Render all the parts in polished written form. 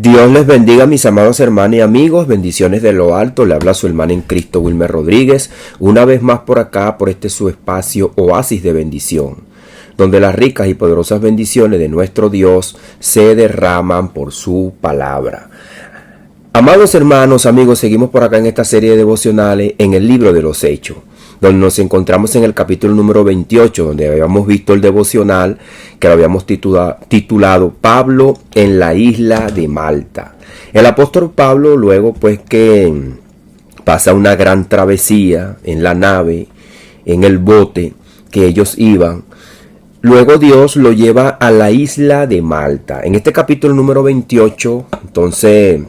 Dios les bendiga, mis amados hermanos y amigos. Bendiciones de lo alto. Le habla su hermano en Cristo, Wilmer Rodríguez. Una vez más por acá, por este su espacio Oasis de Bendición, donde las ricas y poderosas bendiciones de nuestro Dios se derraman por su palabra. Amados hermanos, amigos, seguimos por acá en esta serie de devocionales en el libro de los Hechos, donde nos encontramos en el capítulo número 28, donde habíamos visto el devocional que lo habíamos titulado Pablo en la isla de Malta. El apóstol Pablo, luego pues que pasa una gran travesía en la nave, en el bote que ellos iban, luego Dios lo lleva a la isla de Malta. En este capítulo número 28, entonces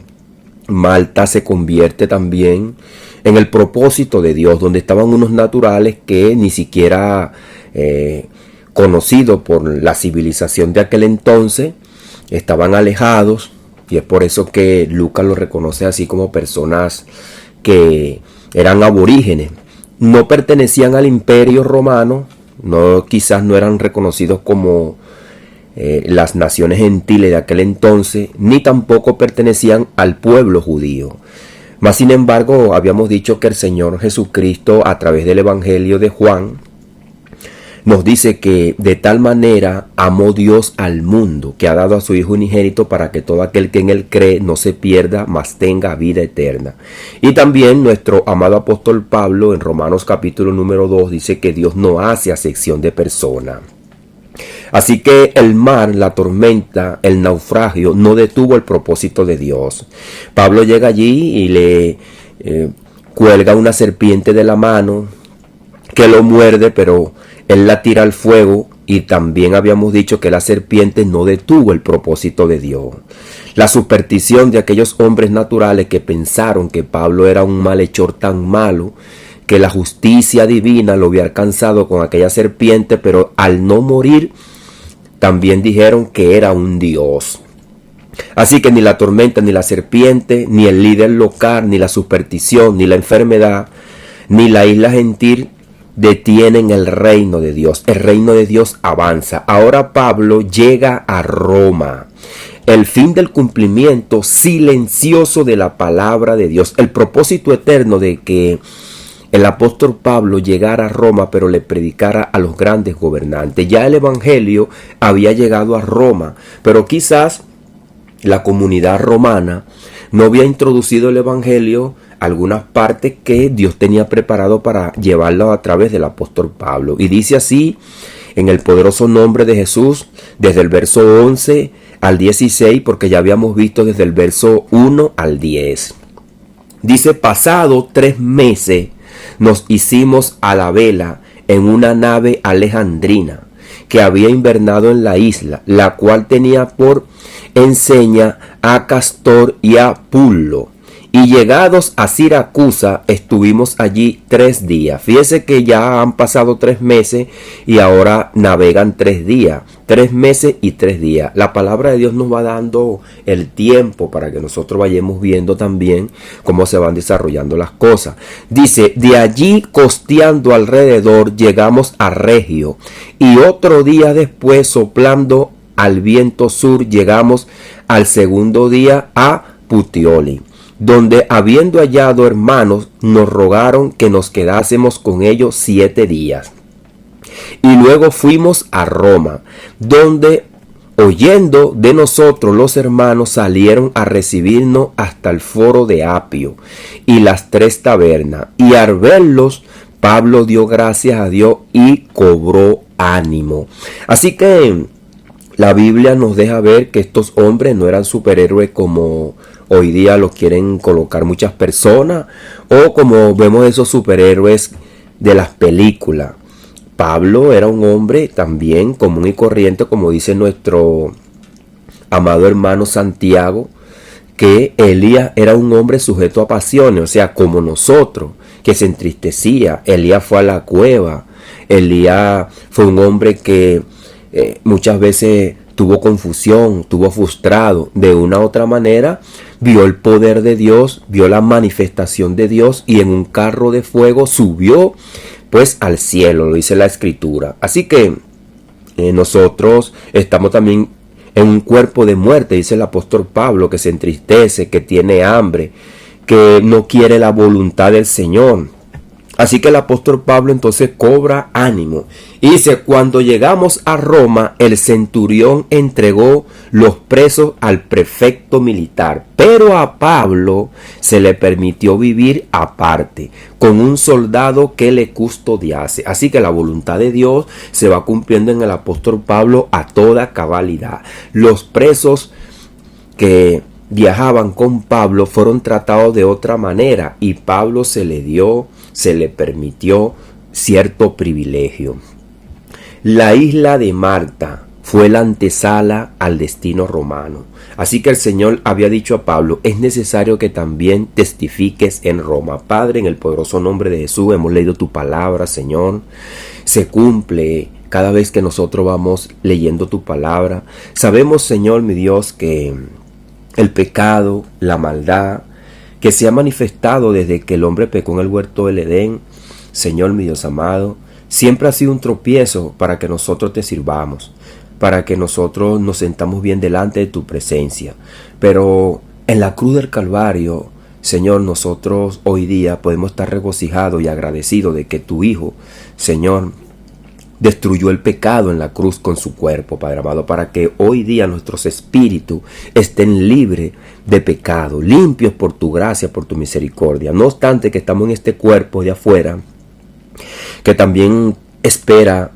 Malta se convierte también en el propósito de Dios, donde estaban unos naturales que ni siquiera conocidos por la civilización de aquel entonces, estaban alejados, y es por eso que Lucas los reconoce así como personas que eran aborígenes. No pertenecían al imperio romano, quizás no eran reconocidos como las naciones gentiles de aquel entonces, ni tampoco pertenecían al pueblo judío. Mas sin embargo, habíamos dicho que el Señor Jesucristo, a través del Evangelio de Juan, nos dice que de tal manera amó Dios al mundo, que ha dado a su Hijo unigénito para que todo aquel que en él cree no se pierda, mas tenga vida eterna. Y también nuestro amado apóstol Pablo en Romanos capítulo número 2 dice que Dios no hace acepción de persona. Así que el mar, la tormenta, el naufragio no detuvo el propósito de Dios. Pablo llega allí y le cuelga una serpiente de la mano que lo muerde, pero él la tira al fuego, y también habíamos dicho que la serpiente no detuvo el propósito de Dios. La superstición de aquellos hombres naturales que pensaron que Pablo era un malhechor tan malo, que la justicia divina lo había alcanzado con aquella serpiente, pero al no morir, también dijeron que era un dios. Así que ni la tormenta, ni la serpiente, ni el líder local, ni la superstición, ni la enfermedad, ni la isla gentil detienen el reino de Dios. El reino de Dios avanza. Ahora Pablo llega a Roma. El fin del cumplimiento silencioso de la palabra de Dios. El propósito eterno de que el apóstol Pablo llegara a Roma, pero le predicara a los grandes gobernantes. Ya el evangelio había llegado a Roma, pero quizás la comunidad romana no había introducido el evangelio a algunas partes que Dios tenía preparado para llevarlo a través del apóstol Pablo. Y dice así, en el poderoso nombre de Jesús, desde el verso 11 al 16, porque ya habíamos visto desde el verso 1 al 10. Dice: pasado 3 meses, nos hicimos a la vela en una nave alejandrina que había invernado en la isla, la cual tenía por enseña a Castor y a Pullo. Y llegados a Siracusa, estuvimos allí 3 días. Fíjese que ya han pasado 3 meses y ahora navegan 3 días. 3 meses y 3 días. La palabra de Dios nos va dando el tiempo para que nosotros vayamos viendo también cómo se van desarrollando las cosas. Dice: de allí, costeando alrededor, llegamos a Regio. Y otro día después, soplando al viento sur, llegamos al segundo día a Puteoli, donde habiendo hallado hermanos, nos rogaron que nos quedásemos con ellos 7 días. Y luego fuimos a Roma, donde oyendo de nosotros los hermanos salieron a recibirnos hasta el foro de Apio y las 3 tabernas. Y al verlos, Pablo dio gracias a Dios y cobró ánimo. Así que la Biblia nos deja ver que estos hombres no eran superhéroes como hoy día lo quieren colocar muchas personas, o como vemos esos superhéroes de las películas. Pablo era un hombre también común y corriente, como dice nuestro amado hermano Santiago, que Elías era un hombre sujeto a pasiones, o sea, como nosotros, que se entristecía. Elías fue a la cueva. Elías fue un hombre que muchas veces tuvo confusión, tuvo frustrado. De una u otra manera vio el poder de Dios, vio la manifestación de Dios, y en un carro de fuego subió pues al cielo, lo dice la escritura. Así que nosotros estamos también en un cuerpo de muerte, dice el apóstol Pablo, que se entristece, que tiene hambre, que no quiere la voluntad del Señor. Así que el apóstol Pablo entonces cobra ánimo. Y dice, cuando llegamos a Roma, el centurión entregó los presos al prefecto militar. Pero a Pablo se le permitió vivir aparte, con un soldado que le custodiase. Así que la voluntad de Dios se va cumpliendo en el apóstol Pablo a toda cabalidad. Los presos que viajaban con Pablo fueron tratados de otra manera y Pablo se le permitió cierto privilegio. La isla de Malta fue la antesala al destino romano. Así que el Señor había dicho a Pablo, es necesario que también testifiques en Roma. Padre, en el poderoso nombre de Jesús, hemos leído tu palabra, Señor. Se cumple cada vez que nosotros vamos leyendo tu palabra. Sabemos, Señor, mi Dios, que el pecado, la maldad, que se ha manifestado desde que el hombre pecó en el huerto del Edén, Señor mi Dios amado, siempre ha sido un tropiezo para que nosotros te sirvamos, para que nosotros nos sentamos bien delante de tu presencia. Pero en la cruz del Calvario, Señor, nosotros hoy día podemos estar regocijados y agradecidos de que tu Hijo, Señor, destruyó el pecado en la cruz con su cuerpo, Padre amado, para que hoy día nuestros espíritus estén libres de pecado, limpios por tu gracia, por tu misericordia. No obstante que estamos en este cuerpo de afuera, que también espera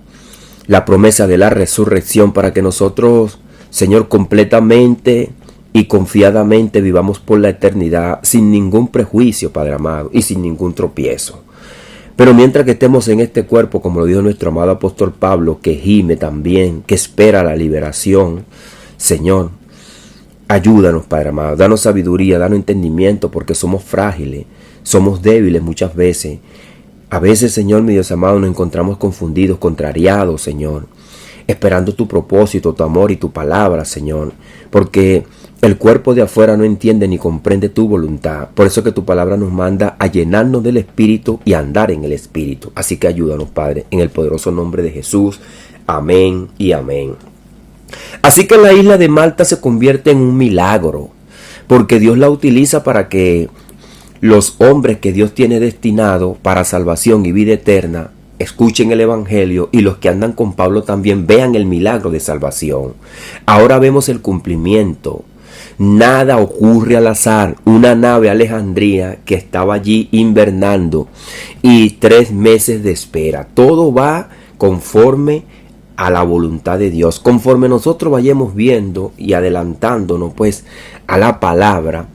la promesa de la resurrección para que nosotros, Señor, completamente y confiadamente vivamos por la eternidad sin ningún prejuicio, Padre amado, y sin ningún tropiezo. Pero mientras que estemos en este cuerpo, como lo dijo nuestro amado apóstol Pablo, que gime también, que espera la liberación, Señor, ayúdanos, Padre amado, danos sabiduría, danos entendimiento, porque somos frágiles, somos débiles muchas veces. A veces, Señor, mi Dios amado, nos encontramos confundidos, contrariados, Señor, esperando tu propósito, tu amor y tu palabra, Señor, porque el cuerpo de afuera no entiende ni comprende tu voluntad. Por eso que tu palabra nos manda a llenarnos del Espíritu y a andar en el Espíritu. Así que ayúdanos, Padre, en el poderoso nombre de Jesús. Amén y amén. Así que la isla de Malta se convierte en un milagro, porque Dios la utiliza para que los hombres que Dios tiene destinado para salvación y vida eterna escuchen el Evangelio, y los que andan con Pablo también vean el milagro de salvación. Ahora vemos el cumplimiento. Nada ocurre al azar. Una nave Alejandría que estaba allí invernando y 3 meses de espera. Todo va conforme a la voluntad de Dios. Conforme nosotros vayamos viendo y adelantándonos pues a la palabra,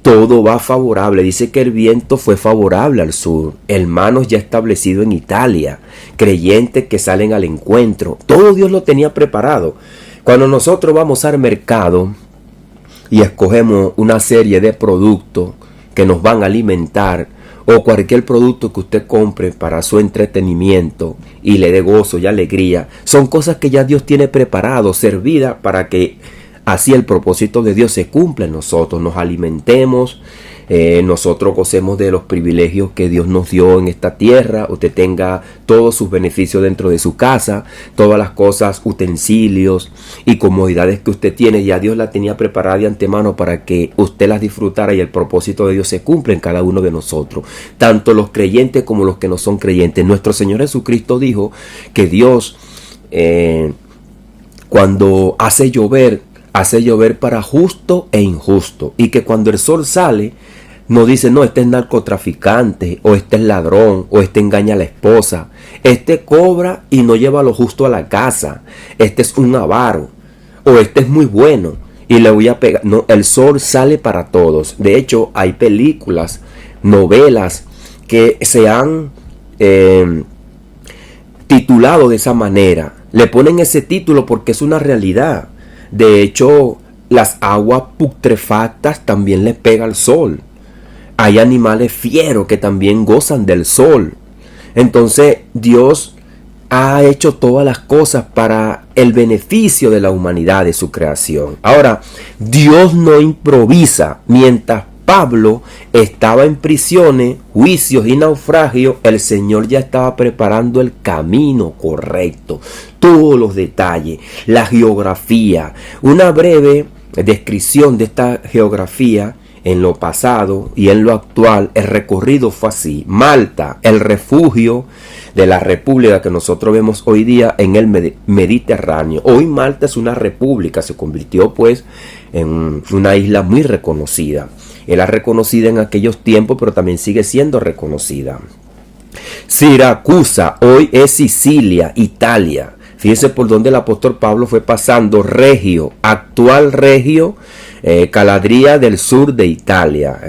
todo va favorable. Dice que el viento fue favorable al sur. Hermanos ya establecidos en Italia, creyentes que salen al encuentro. Todo Dios lo tenía preparado. Cuando nosotros vamos al mercado y escogemos una serie de productos que nos van a alimentar, o cualquier producto que usted compre para su entretenimiento y le dé gozo y alegría, son cosas que ya Dios tiene preparado, servidas para que así el propósito de Dios se cumpla en nosotros, nos alimentemos, nosotros gocemos de los privilegios que Dios nos dio en esta tierra, usted tenga todos sus beneficios dentro de su casa, todas las cosas, utensilios y comodidades que usted tiene, ya Dios la tenía preparada de antemano para que usted las disfrutara y el propósito de Dios se cumple en cada uno de nosotros, tanto los creyentes como los que no son creyentes. Nuestro Señor Jesucristo dijo que Dios cuando hace llover para justo e injusto, y que cuando el sol sale no dice, no, este es narcotraficante, o este es ladrón, o este engaña a la esposa, este cobra y no lleva lo justo a la casa, este es un avaro, o este es muy bueno y le voy a pegar. No, el sol sale para todos. De hecho, hay películas, novelas que se han titulado de esa manera. Le ponen ese título porque es una realidad. De hecho, las aguas putrefactas también le pega el sol. Hay animales fieros que también gozan del sol. Entonces, Dios ha hecho todas las cosas para el beneficio de la humanidad, de su creación. Ahora, Dios no improvisa. Mientras Pablo estaba en prisiones, juicios y naufragios, el Señor ya estaba preparando el camino correcto, todos los detalles, la geografía. Una breve descripción de esta geografía en lo pasado y en lo actual. El recorrido fue así: Malta, el refugio de la república que nosotros vemos hoy día en el Mediterráneo. Hoy Malta es una república, se convirtió pues en una isla muy reconocida. Era reconocida en aquellos tiempos, pero también sigue siendo reconocida. Siracusa, hoy es Sicilia, Italia. Fíjense por donde el apóstol Pablo fue pasando. Regio, actual Regio, Caladria del sur de Italia.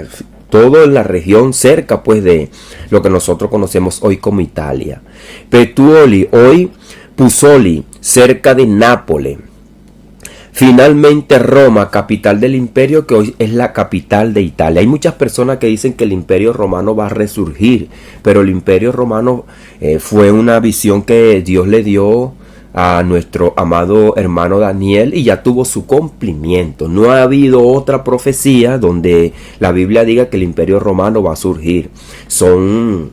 Todo en la región cerca pues de lo que nosotros conocemos hoy como Italia. Petuoli, hoy Pusoli, cerca de Nápoles. Finalmente Roma, capital del imperio, que hoy es la capital de Italia. Hay muchas personas que dicen que el imperio romano va a resurgir, pero el imperio romano fue una visión que Dios le dio a nuestro amado hermano Daniel y ya tuvo su cumplimiento. No ha habido otra profecía donde la Biblia diga que el imperio romano va a surgir. Son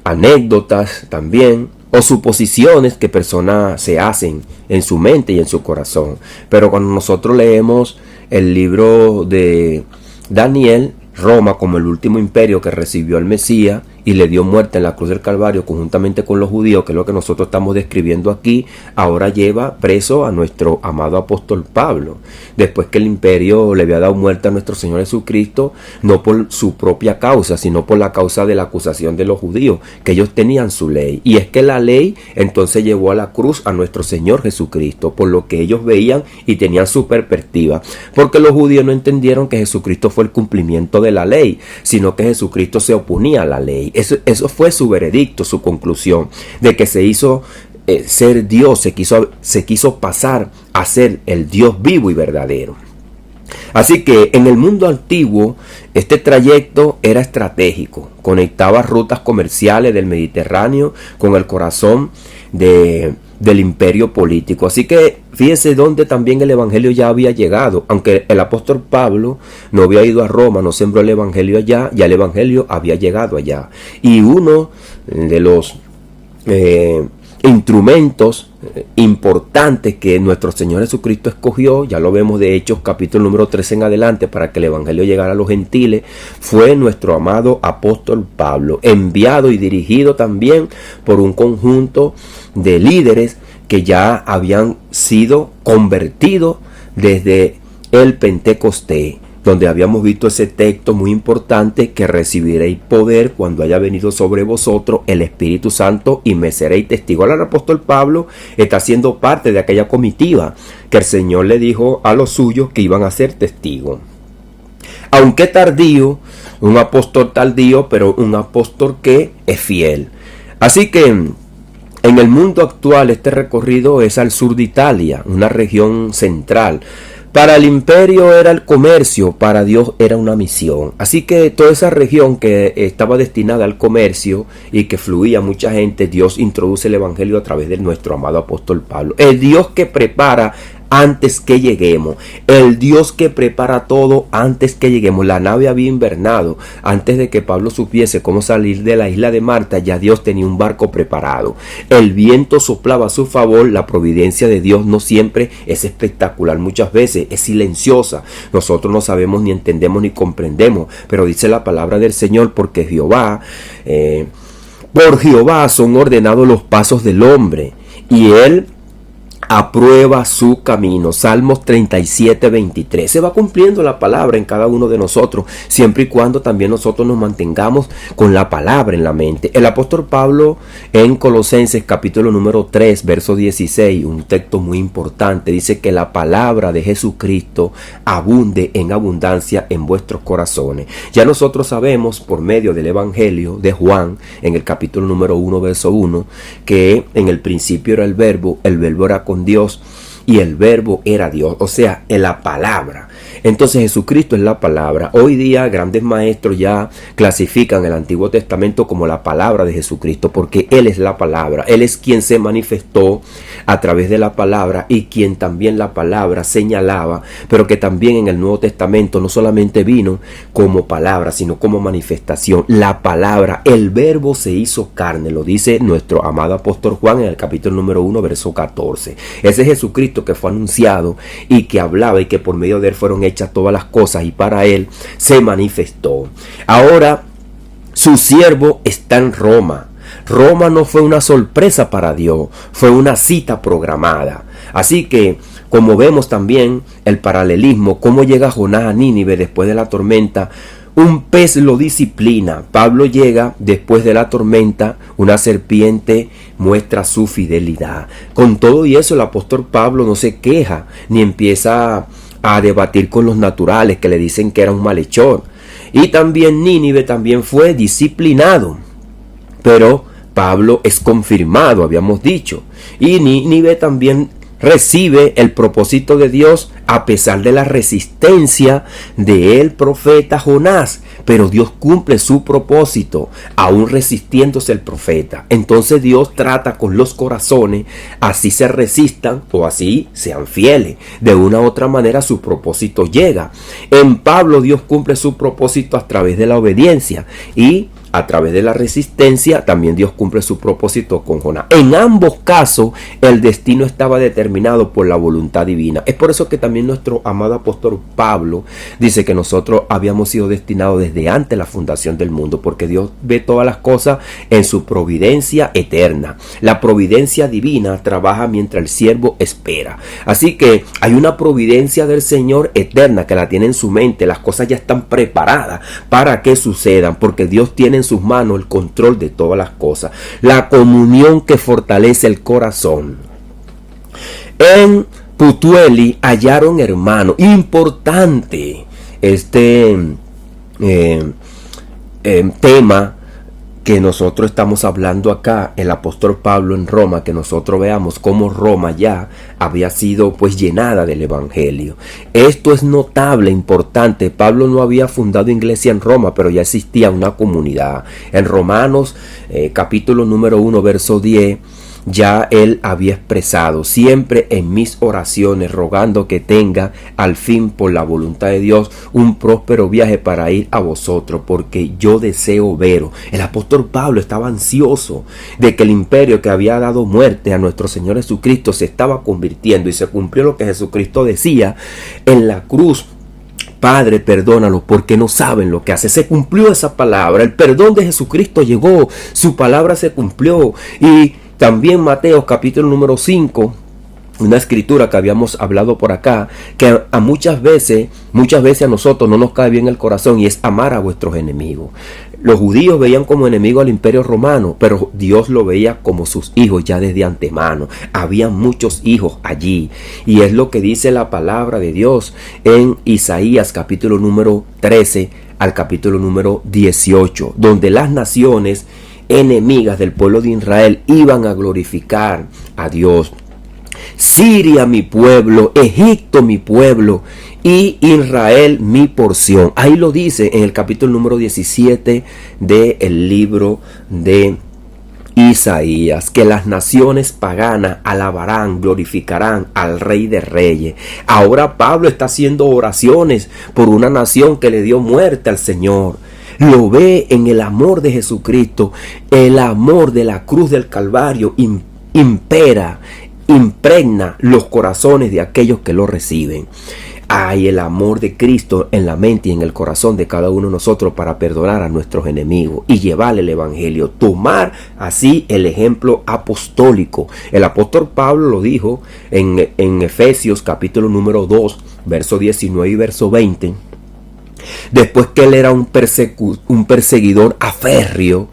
anécdotas también, o suposiciones que personas se hacen en su mente y en su corazón. Pero cuando nosotros leemos el libro de Daniel, Roma como el último imperio que recibió al Mesías y le dio muerte en la cruz del Calvario conjuntamente con los judíos, que es lo que nosotros estamos describiendo aquí, ahora lleva preso a nuestro amado apóstol Pablo, después que el imperio le había dado muerte a nuestro Señor Jesucristo, no por su propia causa, sino por la causa de la acusación de los judíos, que ellos tenían su ley, y es que la ley entonces llevó a la cruz a nuestro Señor Jesucristo, por lo que ellos veían y tenían su perspectiva, porque los judíos no entendieron que Jesucristo fue el cumplimiento de la ley, sino que Jesucristo se oponía a la ley. Eso fue su veredicto, su conclusión, de que se hizo ser Dios, se quiso pasar a ser el Dios vivo y verdadero. Así que en el mundo antiguo este trayecto era estratégico, conectaba rutas comerciales del Mediterráneo con el corazón del imperio político. Así que fíjense donde también el evangelio ya había llegado. Aunque el apóstol Pablo no había ido a Roma, no sembró el evangelio allá, ya el evangelio había llegado allá. Y uno de los instrumentos importantes que nuestro Señor Jesucristo escogió, ya lo vemos de Hechos capítulo número 3 en adelante, para que el evangelio llegara a los gentiles, fue nuestro amado apóstol Pablo, enviado y dirigido también por un conjunto de líderes que ya habían sido convertidos desde el Pentecostés, donde habíamos visto ese texto muy importante: que recibiréis poder cuando haya venido sobre vosotros el Espíritu Santo y me seréis testigo. Ahora el apóstol Pablo está siendo parte de aquella comitiva que el Señor le dijo a los suyos que iban a ser testigos. Aunque tardío, un apóstol tardío, pero un apóstol que es fiel. Así que en el mundo actual este recorrido es al sur de Italia, una región central. Para el imperio era el comercio, para Dios era una misión. Así que toda esa región que estaba destinada al comercio y que fluía mucha gente, Dios introduce el evangelio a través de nuestro amado apóstol Pablo. El Dios que prepara antes que lleguemos, el Dios que prepara todo antes que lleguemos. La nave había invernado antes de que Pablo supiese cómo salir de la isla de Malta. Ya Dios tenía un barco preparado, el viento soplaba a su favor. La providencia de Dios no siempre es espectacular, muchas veces es silenciosa, nosotros no sabemos ni entendemos ni comprendemos, pero dice la palabra del Señor: porque por Jehová son ordenados los pasos del hombre, y él aprueba su camino. Salmos 37, 23. Se va cumpliendo la palabra en cada uno de nosotros, siempre y cuando también nosotros nos mantengamos con la palabra en la mente. El apóstol Pablo en Colosenses capítulo número 3, verso 16, un texto muy importante, dice que la palabra de Jesucristo abunde en abundancia en vuestros corazones. Ya nosotros sabemos por medio del evangelio de Juan, en el capítulo número 1, verso 1, que en el principio era el verbo era con Dios y el verbo era Dios, o sea, en la palabra. Entonces Jesucristo es la palabra. Hoy día grandes maestros ya clasifican el Antiguo Testamento como la palabra de Jesucristo, porque Él es la palabra. Él es quien se manifestó a través de la palabra y quien también la palabra señalaba, pero que también en el Nuevo Testamento no solamente vino como palabra, sino como manifestación. La palabra, el verbo se hizo carne, lo dice nuestro amado apóstol Juan en el capítulo número 1, verso 14. Ese es Jesucristo que fue anunciado y que hablaba y que por medio de Él fueron hechas todas las cosas y para Él se manifestó. Ahora su siervo está en Roma. Roma no fue una sorpresa para Dios, fue una cita programada. Así que, como vemos también el paralelismo, cómo llega Jonás a Nínive después de la tormenta, un pez lo disciplina. Pablo llega después de la tormenta, una serpiente muestra su fidelidad. Con todo y eso, el apóstol Pablo no se queja, ni empieza a debatir con los naturales que le dicen que era un malhechor. Y también Nínive también fue disciplinado. Pero Pablo es confirmado, habíamos dicho. Y Nínive también recibe el propósito de Dios a pesar de la resistencia del profeta Jonás. Pero Dios cumple su propósito, aún resistiéndose el profeta. Entonces Dios trata con los corazones, así se resistan o así sean fieles. De una u otra manera su propósito llega. En Pablo Dios cumple su propósito a través de la obediencia y a través de la resistencia también Dios cumple su propósito con Jonás. En ambos casos el destino estaba determinado por la voluntad divina. Es por eso que también nuestro amado apóstol Pablo dice que nosotros habíamos sido destinados desde antes de la fundación del mundo, porque Dios ve todas las cosas en su providencia eterna. La providencia divina trabaja mientras el siervo espera. Así que hay una providencia del Señor eterna que la tiene en su mente. Las cosas ya están preparadas para que sucedan, porque Dios tiene en sus manos el control de todas las cosas. La comunión que fortalece el corazón. En Putueli hallaron hermano. Importante este tema que nosotros estamos hablando acá, el apóstol Pablo en Roma, que nosotros veamos cómo Roma ya había sido pues llenada del evangelio. Esto es notable, importante. Pablo no había fundado iglesia en Roma, pero ya existía una comunidad. En Romanos capítulo número 1, verso 10, ya él había expresado: siempre en mis oraciones rogando que tenga al fin por la voluntad de Dios un próspero viaje para ir a vosotros, porque yo deseo veros. El apóstol Pablo estaba ansioso de que el imperio que había dado muerte a nuestro Señor Jesucristo se estaba convirtiendo, y se cumplió lo que Jesucristo decía en la cruz: Padre, perdónalos porque no saben lo que hace. Se cumplió esa palabra. El perdón de Jesucristo llegó. Su palabra se cumplió. Y también Mateo capítulo número 5, una escritura que habíamos hablado por acá, que a muchas veces a nosotros no nos cae bien el corazón, y es amar a vuestros enemigos. Los judíos veían como enemigo al imperio romano, pero Dios lo veía como sus hijos ya desde antemano. Había muchos hijos allí, y es lo que dice la palabra de Dios en Isaías capítulo número 13 al capítulo número 18, donde las naciones enemigas del pueblo de Israel iban a glorificar a Dios. Siria mi pueblo, Egipto mi pueblo y Israel mi porción. Ahí lo dice en el capítulo número 17 del libro de Isaías, que las naciones paganas alabarán, glorificarán al Rey de Reyes. Ahora Pablo está haciendo oraciones por una nación que le dio muerte al Señor. Lo ve en el amor de Jesucristo. El amor de la cruz del Calvario impregna los corazones de aquellos que lo reciben. Hay el amor de Cristo en la mente y en el corazón de cada uno de nosotros para perdonar a nuestros enemigos y llevarle el evangelio, tomar así el ejemplo apostólico. El apóstol Pablo lo dijo en Efesios capítulo número 2, verso 19 y verso 20. Después que él era un perseguidor aférreo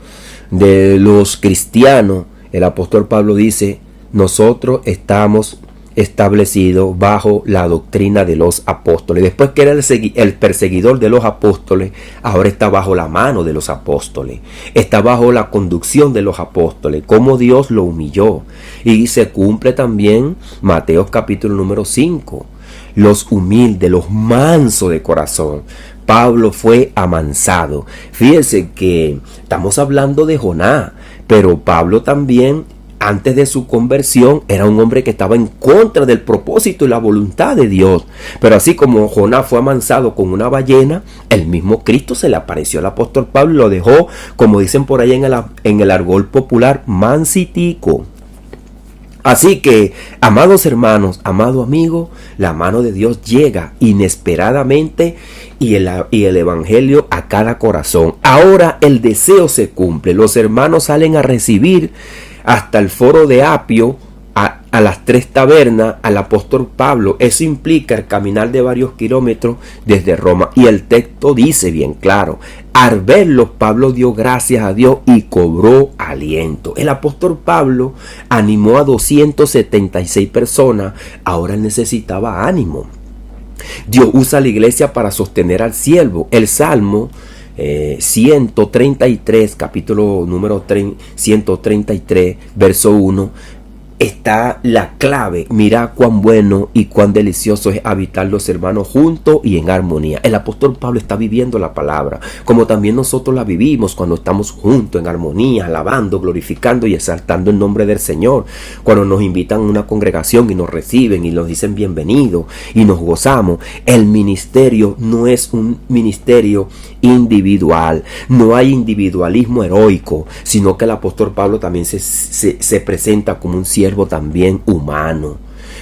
de los cristianos, el apóstol Pablo dice: nosotros estamos establecidos bajo la doctrina de los apóstoles. Después que era el perseguidor de los apóstoles, ahora está bajo la mano de los apóstoles, está bajo la conducción de los apóstoles, como Dios lo humilló. Y se cumple también Mateo capítulo número 5. los humildes, los mansos de corazón. Pablo fue amansado. Fíjense que estamos hablando de Jonás, pero Pablo también, antes de su conversión, era un hombre que estaba en contra del propósito y la voluntad de Dios. Pero así como Jonás fue amansado con una ballena, el mismo Cristo se le apareció al apóstol Pablo y lo dejó, como dicen por ahí en el argot popular, mansitico. Así que, amados hermanos, amado amigo, la mano de Dios llega inesperadamente y el evangelio a cada corazón. Ahora el deseo se cumple. Los hermanos salen a recibir hasta el foro de Apio, a las 3 tabernas, al apóstol Pablo. Eso implica el caminar de varios kilómetros desde Roma. Y el texto dice bien claro: al verlos, Pablo dio gracias a Dios y cobró aliento. El apóstol Pablo animó a 276 personas. Ahora él necesitaba ánimo. Dios usa la iglesia para sostener al siervo. El Salmo 133, capítulo número 133, verso 1, está la clave. Mira cuán bueno y cuán delicioso es habitar los hermanos juntos y en armonía. El apóstol Pablo está viviendo la palabra, como también nosotros la vivimos cuando estamos juntos en armonía, alabando, glorificando y exaltando el nombre del Señor. Cuando nos invitan a una congregación y nos reciben y nos dicen bienvenido y nos gozamos. El ministerio no es un ministerio individual, no hay individualismo heroico, sino que el apóstol Pablo también se presenta como un siervo también humano,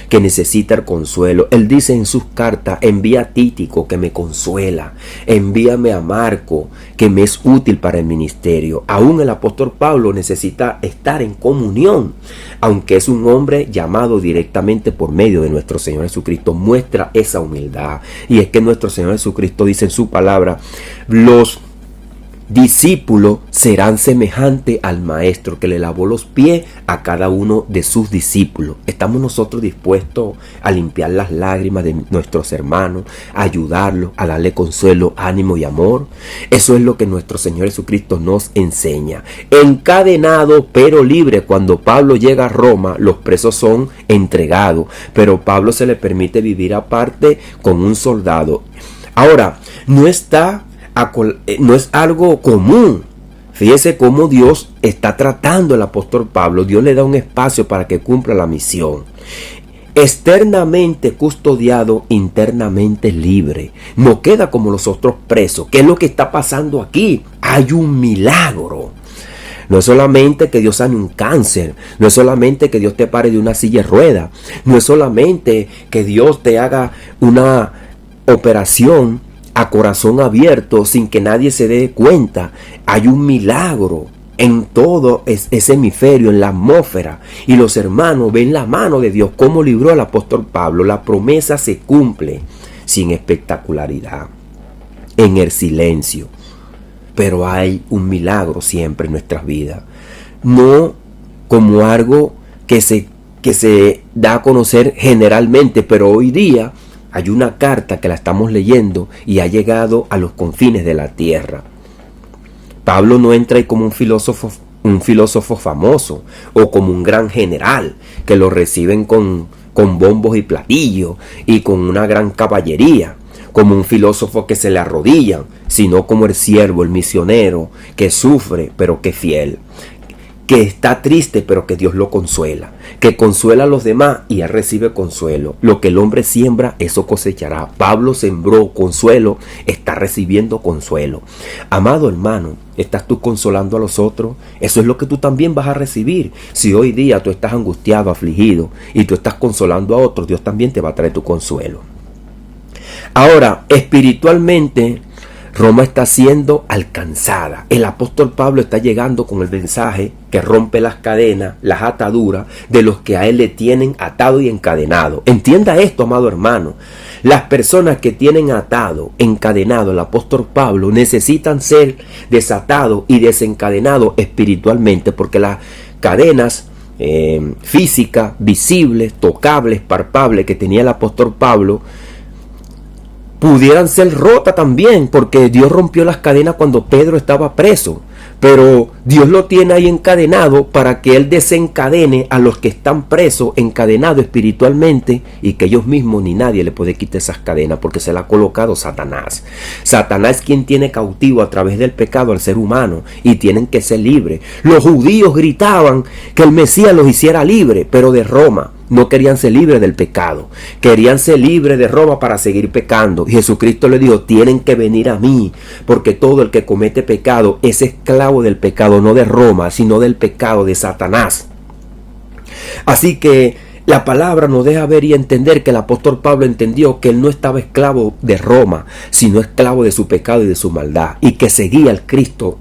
que necesita el consuelo. Él dice en sus cartas: envía a Tíquico, que me consuela, envíame a Marco, que me es útil para el ministerio. Aún el apóstol Pablo necesita estar en comunión, aunque es un hombre llamado directamente por medio de nuestro Señor Jesucristo. Muestra esa humildad, y es que nuestro Señor Jesucristo dice en su palabra: los discípulos serán semejantes al maestro que le lavó los pies a cada uno de sus discípulos. ¿Estamos nosotros dispuestos a limpiar las lágrimas de nuestros hermanos, a ayudarlos, a darle consuelo, ánimo y amor? Eso es lo que nuestro Señor Jesucristo nos enseña. Encadenado pero libre. Cuando Pablo llega a Roma, los presos son entregados, pero Pablo se le permite vivir aparte con un soldado. Ahora, no es algo común. Fíjese cómo Dios está tratando al apóstol Pablo. Dios le da un espacio para que cumpla la misión. Externamente custodiado, internamente libre. No queda como los otros presos. ¿Qué es lo que está pasando aquí? Hay un milagro. No es solamente que Dios sane un cáncer, no es solamente que Dios te pare de una silla de ruedas, no es solamente que Dios te haga una operación a corazón abierto sin que nadie se dé cuenta. Hay un milagro en todo ese hemisferio, en la atmósfera, y los hermanos ven la mano de Dios, como libró al apóstol Pablo. La promesa se cumple sin espectacularidad, en el silencio, pero hay un milagro siempre en nuestras vidas, no como algo que se da a conocer generalmente, pero hoy día hay una carta que la estamos leyendo y ha llegado a los confines de la tierra. Pablo no entra ahí como un filósofo famoso o como un gran general que lo reciben con bombos y platillos y con una gran caballería, como un filósofo que se le arrodillan, sino como el siervo, el misionero, que sufre pero que es fiel, que está triste pero que Dios lo consuela, que consuela a los demás y él recibe consuelo. Lo que el hombre siembra, eso cosechará. Pablo sembró consuelo, está recibiendo consuelo. Amado hermano, ¿estás tú consolando a los otros? Eso es lo que tú también vas a recibir. Si hoy día tú estás angustiado, afligido, y tú estás consolando a otros, Dios también te va a traer tu consuelo. Ahora, espiritualmente, Roma está siendo alcanzada. El apóstol Pablo está llegando con el mensaje que rompe las cadenas, las ataduras de los que a él le tienen atado y encadenado. Entienda esto, amado hermano. Las personas que tienen atado, encadenado al apóstol Pablo necesitan ser desatados y desencadenados espiritualmente, porque las cadenas físicas, visibles, tocables, palpables que tenía el apóstol Pablo pudieran ser rotas también, porque Dios rompió las cadenas cuando Pedro estaba preso. Pero Dios lo tiene ahí encadenado para que Él desencadene a los que están presos, encadenados espiritualmente, y que ellos mismos ni nadie le puede quitar esas cadenas porque se la ha colocado Satanás. Satanás es quien tiene cautivo a través del pecado al ser humano y tienen que ser libres. Los judíos gritaban que el Mesías los hiciera libre, pero de Roma. No querían ser libres del pecado, querían ser libres de Roma para seguir pecando. Y Jesucristo le dijo, tienen que venir a mí, porque todo el que comete pecado es esclavo del pecado, no de Roma, sino del pecado de Satanás. Así que la palabra nos deja ver y entender que el apóstol Pablo entendió que él no estaba esclavo de Roma, sino esclavo de su pecado y de su maldad, y que seguía al Cristo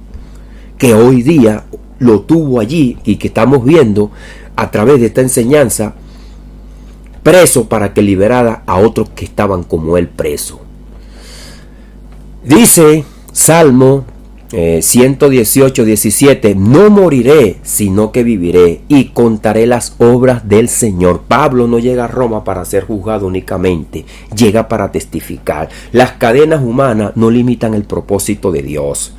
que hoy día lo tuvo allí y que estamos viendo a través de esta enseñanza, preso para que liberara a otros que estaban como él preso. Dice Salmo 118, 17, no moriré, sino que viviré y contaré las obras del Señor. Pablo no llega a Roma para ser juzgado únicamente, llega para testificar. Las cadenas humanas no limitan el propósito de Dios.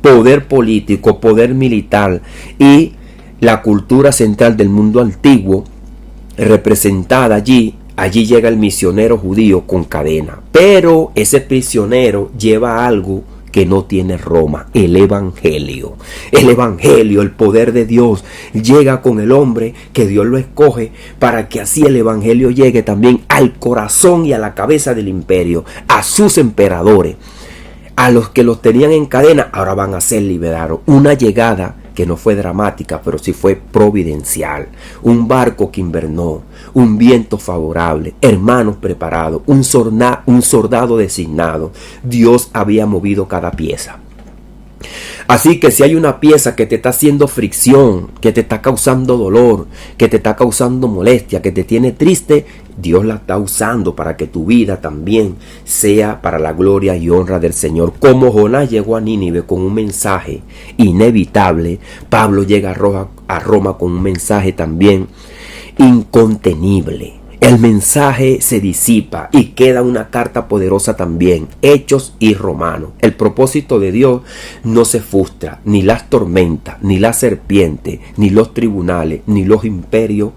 Poder político, poder militar y la cultura central del mundo antiguo representada allí llega el misionero judío con cadena, pero ese prisionero lleva algo que no tiene Roma, el evangelio, el poder de Dios llega con el hombre que Dios lo escoge para que así el evangelio llegue también al corazón y a la cabeza del imperio, a sus emperadores, a los que los tenían en cadena, ahora van a ser liberados. Una llegada que no fue dramática, pero sí fue providencial. Un barco que invernó, un viento favorable, hermanos preparados, un soldado designado. Dios había movido cada pieza. Así que si hay una pieza que te está haciendo fricción, que te está causando dolor, que te está causando molestia, que te tiene triste, Dios la está usando para que tu vida también sea para la gloria y honra del Señor. Como Jonás llegó a Nínive con un mensaje inevitable, Pablo llega a Roma con un mensaje también incontenible. El mensaje se disipa y queda una carta poderosa también, Hechos y Romanos. El propósito de Dios no se frustra, ni las tormentas, ni la serpiente, ni los tribunales, ni los imperios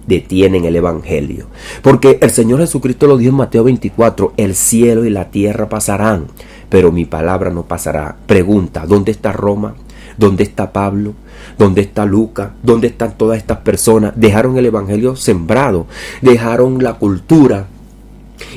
detienen el evangelio. Porque el Señor Jesucristo lo dijo en Mateo 24, el cielo y la tierra pasarán, pero mi palabra no pasará. Pregunta, ¿dónde está Roma? ¿Dónde está Pablo? ¿Dónde está Lucas? ¿Dónde están todas estas personas? Dejaron el evangelio sembrado, dejaron la cultura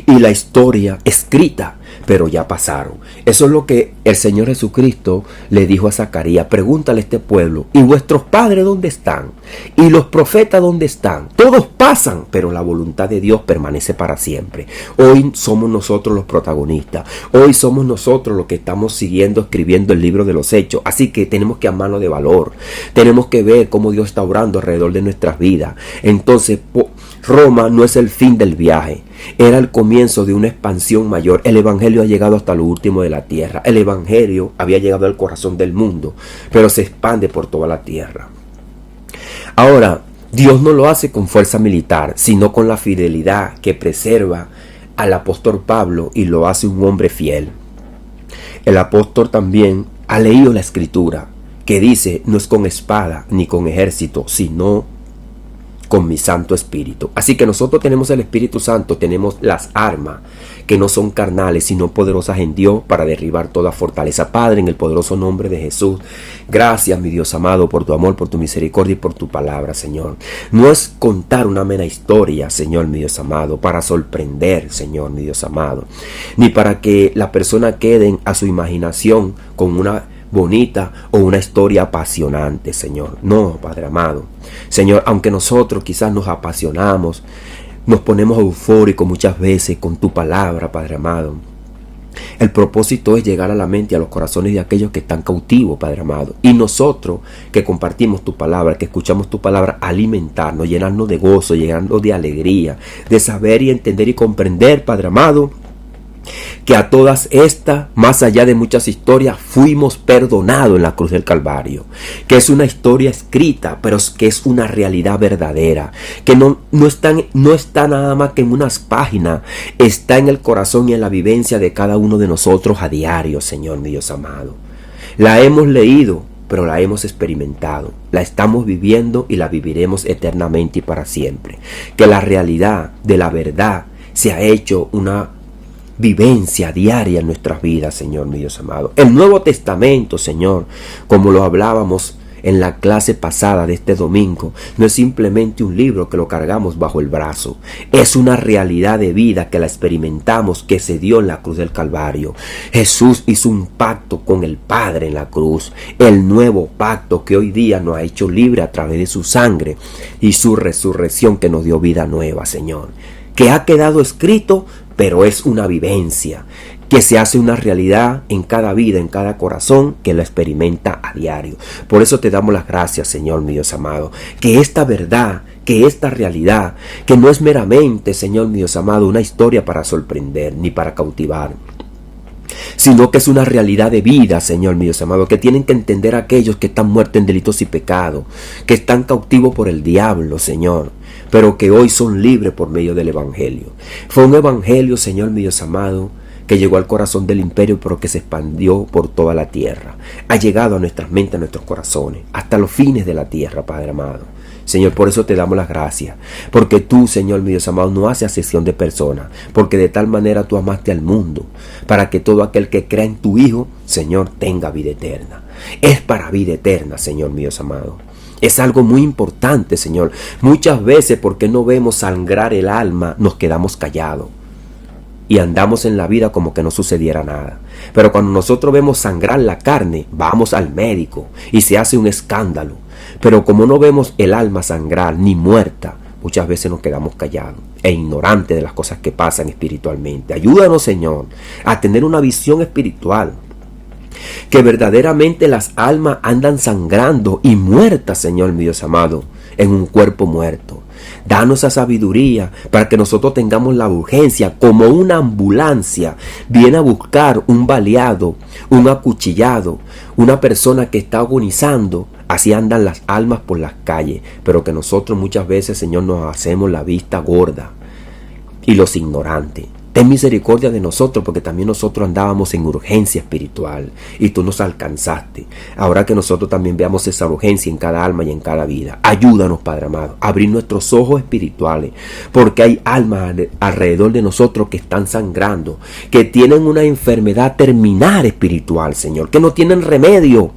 y la historia escrita, pero ya pasaron. Eso es lo que el Señor Jesucristo le dijo a Zacarías. Pregúntale a este pueblo, ¿y vuestros padres dónde están? ¿Y los profetas dónde están? Todos pasan, pero la voluntad de Dios permanece para siempre. Hoy somos nosotros los protagonistas. Hoy somos nosotros los que estamos escribiendo el libro de los Hechos. Así que tenemos que amarnos de valor. Tenemos que ver cómo Dios está obrando alrededor de nuestras vidas. Entonces, Roma no es el fin del viaje. Era el comienzo de una expansión mayor. El evangelio ha llegado hasta lo último de la tierra. El evangelio había llegado al corazón del mundo, pero se expande por toda la tierra. Ahora, Dios no lo hace con fuerza militar, sino con la fidelidad que preserva al apóstol Pablo y lo hace un hombre fiel. El apóstol también ha leído la escritura que dice, no es con espada ni con ejército, sino con mi Santo Espíritu. Así que nosotros tenemos el Espíritu Santo, tenemos las armas que no son carnales, sino poderosas en Dios para derribar toda fortaleza. Padre, en el poderoso nombre de Jesús, gracias, mi Dios amado, por tu amor, por tu misericordia y por tu palabra, Señor. No es contar una mera historia, Señor, mi Dios amado, para sorprender, Señor, mi Dios amado, ni para que la persona quede a su imaginación con una bonita o una historia apasionante, Señor. No, Padre amado. Señor, aunque nosotros quizás nos apasionamos, nos ponemos eufóricos muchas veces con tu palabra, Padre amado, el propósito es llegar a la mente y a los corazones de aquellos que están cautivos, Padre amado. Y nosotros que compartimos tu palabra, que escuchamos tu palabra, alimentarnos, llenarnos de gozo, llenarnos de alegría, de saber y entender y comprender, Padre amado, que a todas estas, más allá de muchas historias, fuimos perdonados en la cruz del Calvario, que es una historia escrita, pero que es una realidad verdadera, que no está nada más que en unas páginas, está en el corazón y en la vivencia de cada uno de nosotros a diario, Señor, mi Dios amado. La hemos leído pero la hemos experimentado, la estamos viviendo y la viviremos eternamente y para siempre. Que la realidad de la verdad se ha hecho una vivencia diaria en nuestras vidas, Señor, mi Dios amado. El Nuevo Testamento, Señor, como lo hablábamos en la clase pasada de este domingo, no es simplemente un libro que lo cargamos bajo el brazo. Es una realidad de vida que la experimentamos, que se dio en la cruz del Calvario. Jesús hizo un pacto con el Padre en la cruz. El nuevo pacto que hoy día nos ha hecho libre a través de su sangre y su resurrección que nos dio vida nueva, Señor. Que ha quedado escrito, pero es una vivencia que se hace una realidad en cada vida, en cada corazón que la experimenta a diario. Por eso te damos las gracias, Señor, mi Dios amado, que esta verdad, que esta realidad, que no es meramente, Señor, mi Dios amado, una historia para sorprender ni para cautivar, sino que es una realidad de vida, Señor, mi Dios amado, que tienen que entender aquellos que están muertos en delitos y pecados, que están cautivos por el diablo, Señor, pero que hoy son libres por medio del Evangelio. Fue un Evangelio, Señor, mi Dios amado, que llegó al corazón del imperio, pero que se expandió por toda la tierra. Ha llegado a nuestras mentes, a nuestros corazones, hasta los fines de la tierra, Padre amado. Señor, por eso te damos las gracias, porque tú, Señor, mi Dios amado, no haces acepción de personas, porque de tal manera tú amaste al mundo, para que todo aquel que crea en tu Hijo, Señor, tenga vida eterna. Es para vida eterna, Señor, mi Dios amado. Es algo muy importante, Señor. Muchas veces, porque no vemos sangrar el alma, nos quedamos callados y andamos en la vida como que no sucediera nada. Pero cuando nosotros vemos sangrar la carne, vamos al médico y se hace un escándalo. Pero como no vemos el alma sangrar ni muerta, muchas veces nos quedamos callados e ignorantes de las cosas que pasan espiritualmente. Ayúdanos, Señor, a tener una visión espiritual, que verdaderamente las almas andan sangrando y muertas, Señor, mi Dios amado, en un cuerpo muerto. Danos esa sabiduría para que nosotros tengamos la urgencia, como una ambulancia viene a buscar un baleado, un acuchillado, una persona que está agonizando. Así andan las almas por las calles, pero que nosotros muchas veces, Señor, nos hacemos la vista gorda y los ignorantes. Ten misericordia de nosotros, porque también nosotros andábamos en urgencia espiritual y tú nos alcanzaste. Ahora que nosotros también veamos esa urgencia en cada alma y en cada vida. Ayúdanos, Padre amado, a abrir nuestros ojos espirituales, porque hay almas alrededor de nosotros que están sangrando, que tienen una enfermedad terminal espiritual, Señor, que no tienen remedio,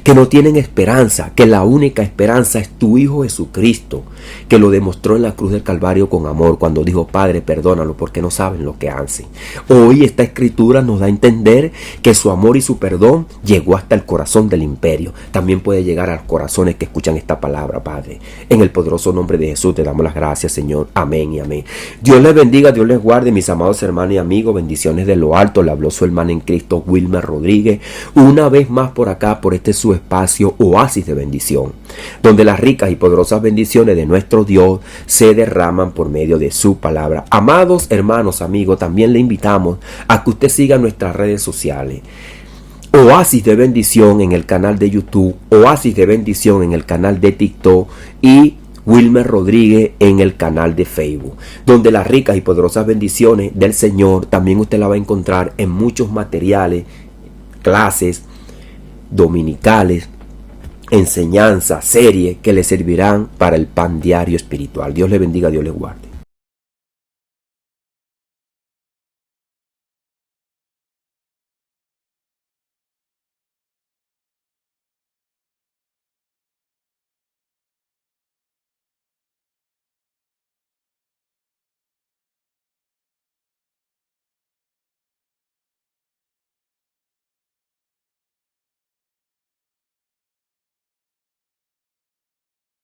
que no tienen esperanza, que la única esperanza es tu Hijo Jesucristo, que lo demostró en la cruz del Calvario con amor, cuando dijo: Padre, perdónalo porque no saben lo que hacen. Hoy esta escritura nos da a entender que su amor y su perdón llegó hasta el corazón del imperio. También puede llegar a los corazones que escuchan esta palabra, Padre. En el poderoso nombre de Jesús te damos las gracias, Señor. Amén y amén. Dios les bendiga, Dios les guarde, mis amados hermanos y amigos. Bendiciones de lo alto. Le habló su hermano en Cristo, Wilmer Rodríguez, una vez más por acá, por este su espacio Oasis de Bendición, donde las ricas y poderosas bendiciones de nuestro Dios se derraman por medio de su palabra. Amados hermanos, amigos, también le invitamos a que usted siga nuestras redes sociales. Oasis de Bendición en el canal de YouTube, Oasis de Bendición en el canal de TikTok y Wilmer Rodríguez en el canal de Facebook, donde las ricas y poderosas bendiciones del Señor también usted la va a encontrar en muchos materiales, clases dominicales, enseñanzas, series que le servirán para el pan diario espiritual. Dios le bendiga, Dios le guarde.